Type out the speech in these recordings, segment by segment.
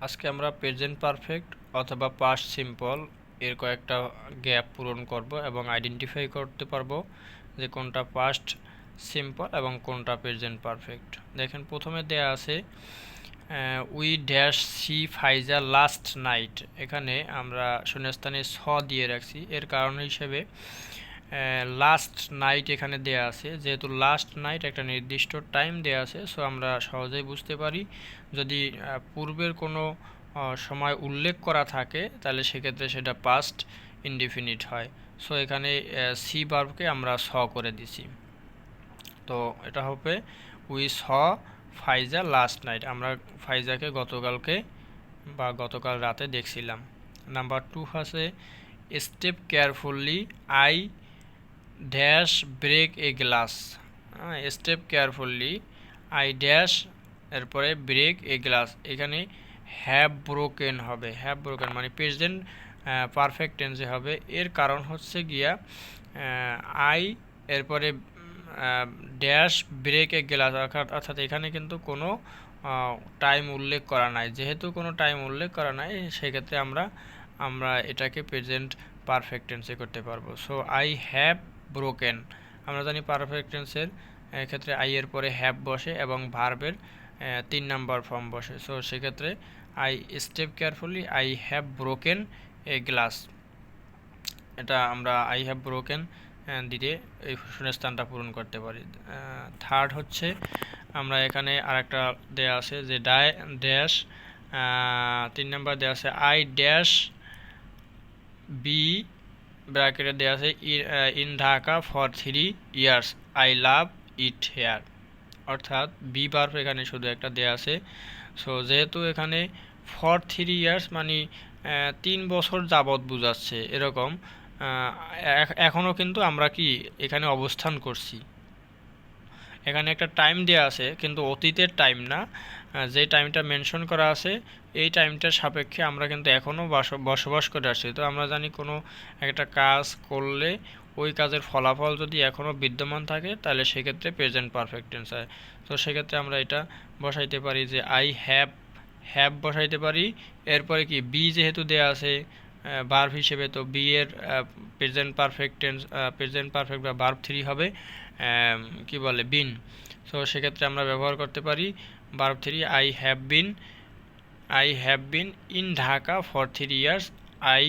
আজকে আমরা present perfect অথবা পাস্ট সিম্পল এর কয়েকটা গ্যাপ পূরণ করব এবং আইডেন্টিফাই করতে পারবো যে কোনটা পাস্ট সিম্পল এবং কোনটা প্রেজেন্ট পারফেক্ট। দেখেন প্রথমে দেয়া আছে we dash C Faiza last night. এখানে আমরা শূন্যস্থানে স দিয়ে রাখছি, এর কারণ হিসেবে লাস্ট নাইট এখানে দেয়া আছে। যেহেতু লাস্ট নাইট একটা নির্দিষ্ট টাইম দেয়া আছে, সো আমরা সহজেই বুঝতে পারি যদি পূর্বের কোনো সময় উল্লেখ করা থাকে তাহলে সেক্ষেত্রে সেটা পাস্ট ইনডিফিনিট হয়। সো এখানে সি ভার্বকে আমরা স করে দিছি। তো এটা হবে we saw Faiza last night. আমরা ফাইজাকে গতকালকে বা গতকাল রাতে দেখছিলাম। নাম্বার 2 আছে step carefully I dash break a glass. Step carefully I dash এরপরে ব্রেক এ গ্লাস। এখানে হ্যাভ ব্রোকেন হবে। হ্যাভ ব্রোকেন মানে প্রেজেন্ট পারফেক্ট টেন্সে হবে। এর কারণ হচ্ছে গিয়া আই এরপরে ড্যাশ ব্রেক এ গ্লাস, অর্থাৎ এখানে কিন্তু কোনো টাইম উল্লেখ করা নাই। যেহেতু কোনো টাইম উল্লেখ করা নাই সেক্ষেত্রে আমরা এটাকে প্রেজেন্ট পারফেক্ট টেন্সে করতে পারবো। So I have broken. আমরা জানি পারফেক্ট টেন্সের ক্ষেত্রে আই এর পরে হ্যাভ বসে এবং ভার্বের 3 নাম্বার ফর্ম বসে। সো সেক্ষেত্রে I step carefully I have broken a glass. এটা আমরা আই হ্যাভ ব্রোকেন দিয়ে এই শূন্যস্থানটা পূরণ করতে পারি। থার্ড হচ্ছে আমরা এখানে আরেকটা দেয়া আছে যে ড্যাশ 3 নাম্বার দেয়া আছে আই ড্যাশ বি ব্র্যাকেটে দেওয়া আছে in Dhaka for 3 years I love it hair. অর্থাৎ বি ভার্ব এখানে শুধু একটা দেওয়া আছে। সো যেহেতু এখানে ফর 3 ইয়ার্স মানে 3 বছর যাবৎ বোঝাচ্ছে, এরকম এখনও কিন্তু আমরা কি এখানে অবস্থান করছি। এখানে একটা টাইম দেওয়া আছে কিন্তু অতীতের টাইম না, যে টাইমটা মেনশন করা আছে এই টাইমটার সাপেক্ষে আমরা কিন্তু এখনও বসবাস করে আসছি। তো আমরা জানি কোনো একটা কাজ করলে ওই কাজের ফলাফল যদি এখনও বিদ্যমান থাকে তাহলে সেক্ষেত্রে প্রেজেন্ট পারফেক্ট টেন্স হয়। তো সেক্ষেত্রে আমরা এটা বসাইতে পারি যে আই হ্যাভ বসাইতে পারি। এরপরে কি বি যেহেতু দেওয়া আছে ভার্ব হিসেবে, তো বি এর present perfect tense present perfect বা ভার্ব 3 হবে কি বলে বিন। সো সেক্ষেত্রে আমরা ব্যবহার করতে পারি verb 3 I have been in Dhaka for 3 years I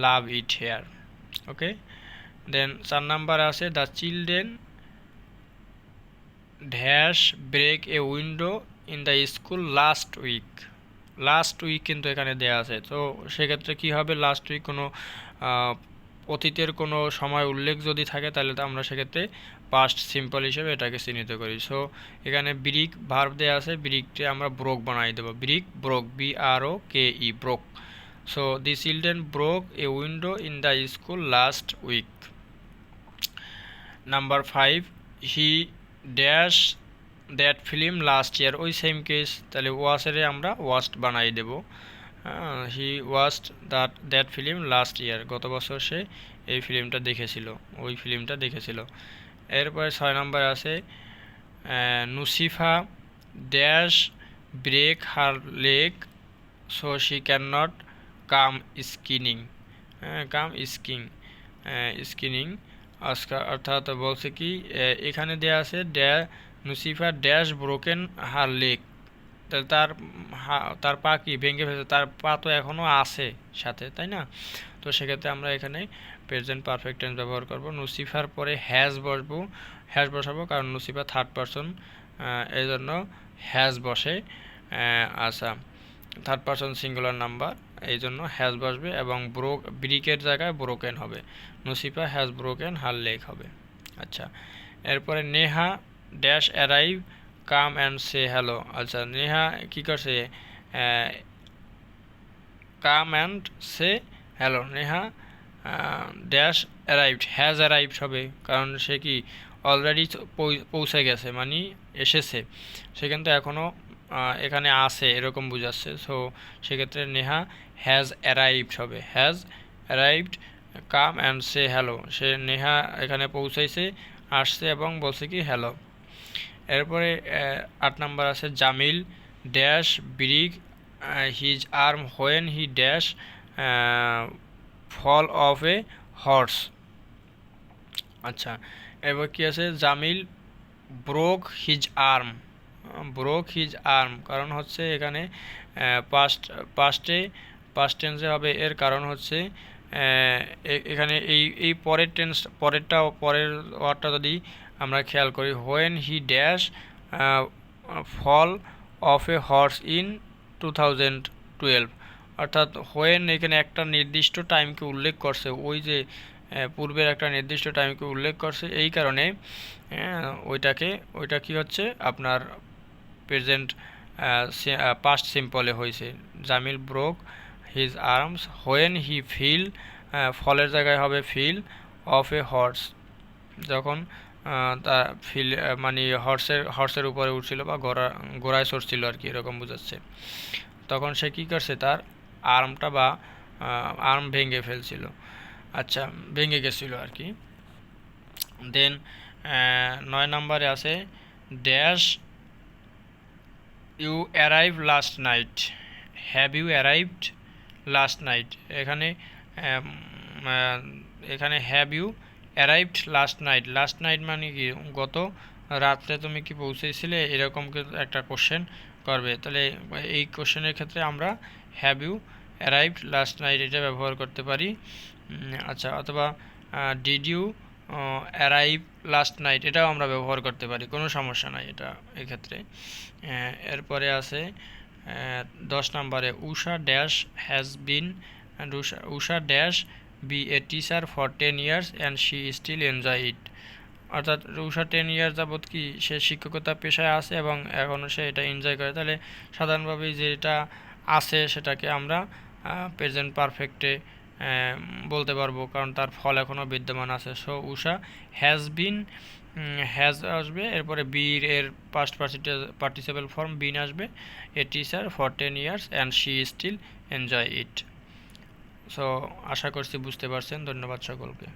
love it here. Okay, then 4 number আছে the children dash break a window in the school last week. Last week কিন্তু এখানে দেওয়া আছে। তো সেক্ষেত্রে কি হবে, লাস্ট উইক কোনো অতীতের কোনো সময় উল্লেখ যদি থাকে তাহলে তো আমরা সেক্ষেত্রে পাস্ট সিম্পল হিসেবে এটাকে চিহ্নিত করি। সো এখানে ব্রিক ভার্ব দেওয়া আছে, ব্রিককে আমরা ব্রোক বানাই দেবো। Break broke, BROKE broke. So the children broke a window in the school last week. Number 5 he dash that film last year. ওই সেম কেস, তাহলে ওয়াচেরে আমরা ওয়াচড বানাই দেব। He watched that film last year. গত বছর সে এই ফিল্মটা দেখেছিল, ওই ফিল্মটা দেখেছিল। এরপরে 6 নম্বর আছে Nusifa dash break her leg so she can not come skiing. Skiing অর্থাৎ বলছে কি এখানে দেয়া আছে Nusifa dash broken her leg. তার পা কি ভেঙে ফেলেছে, তার পা তো এখনও আছে সাথে, তাই না? তো সেক্ষেত্রে আমরা এখানে প্রেজেন্ট পারফেক্ট টেন্স ব্যবহার করব। নুসিফার পরে হ্যাজ বসাবো কারণ নুসিফা থার্ড পারসন, এই জন্য হ্যাজ বসে। আচ্ছা, থার্ড পারসন সিঙ্গুলার নাম্বার, এই জন্য হ্যাজ বসবে এবং ব্রিকের জায়গায় ব্রোকেন হবে। Nusifa has broken her leg হবে। আচ্ছা, এরপরে Neha dash arrive come and say hello. আচ্ছা, নেহা কী করছে, come and say hello. Neha dash arrived, has arrived হবে কারণ সে কি অলরেডি পৌঁছে গেছে মানে এসেছে, সে কিন্তু এখনও এখানে আছে এরকম বোঝাচ্ছে। সো সেক্ষেত্রে নেহা হ্যাজ অ্যারাইভড হবে। Has arrived come and say hello. সে নেহা এখানে পৌঁছাইছে, আসছে এবং বলছে কি হ্যালো। এরপরে 8 নাম্বার আছে Jamil dash break his arm when he dash fall of a horse. আচ্ছা, এবার কি আছে, Jamil broke his arm. Broke his arm কারণ হচ্ছে এখানে পাস্ট টেন্সে হবে, এর কারণ হচ্ছে এখানে এই পরের ওয়ার্ডটা যদি আমরা খেয়াল করি, when he dash fall of a horse in 2012, অর্থাৎ হোয়েন এখানে একটা নির্দিষ্ট টাইমকে উল্লেখ করছে, ওই যে পূর্বের একটা নির্দিষ্ট টাইমকে উল্লেখ করছে, এই কারণে ওইটা কি হচ্ছে আপনার প্রেজেন্ট পাস্ট সিম্পলে হয়েছে। Jamil broke his arms when he fell, ফলের জায়গায় হবে ফিল অফ এ হর্স, যখন তা ফিল মানে হর্সের উপরে উঠছিল বা ঘোড়ায় চড়ছিল আর কি, এরকম বোঝাচ্ছে। তখন সে কী করছে, তার আর্মটা বা আর্ম ভেঙে ফেলছিল, আচ্ছা ভেঙে গেছিলো আর কি। দেন 9 নম্বরে আছে dash you arrive last night, have you arrived last night. এখানে have you arrived last night মানে কি, গত রাত্রে তুমি কি পৌঁছেছিলে, এরকম একটা কোশ্চেন করবে। তাহলে এই কোশ্চেনের ক্ষেত্রে আমরা have you arrived last night এটা ব্যবহার করতে পারি। আচ্ছা, অথবা did you arrive last night এটাও আমরা ব্যবহার করতে পারি, কোনো সমস্যা নাই এটা এক্ষেত্রে। এরপরে আছে 10 নম্বরে Usha dash has been, Usha dash be a teacher for 10 years and she still enjoy it, অর্থাৎ উষা 10 years যাবৎ কি সে শিক্ষকতা পেশায় আছে এবং এখনও সে এটা এনজয় করে। তাহলে সাধারণভাবে যেটা আছে সেটাকে আমরা প্রেজেন্ট পারফেক্টে বলতে পারবো, কারণ তার ফল এখনও বিদ্যমান আছে। So Usha has been, has আসবে, এরপরে বির এর পাস্ট পার্টিসিপেল ফর্ম বিন আসবে, a teacher for 10 years and she still enjoy it. So আশা করছি বুঝতে পারছেন, ধন্যবাদ সকলকে।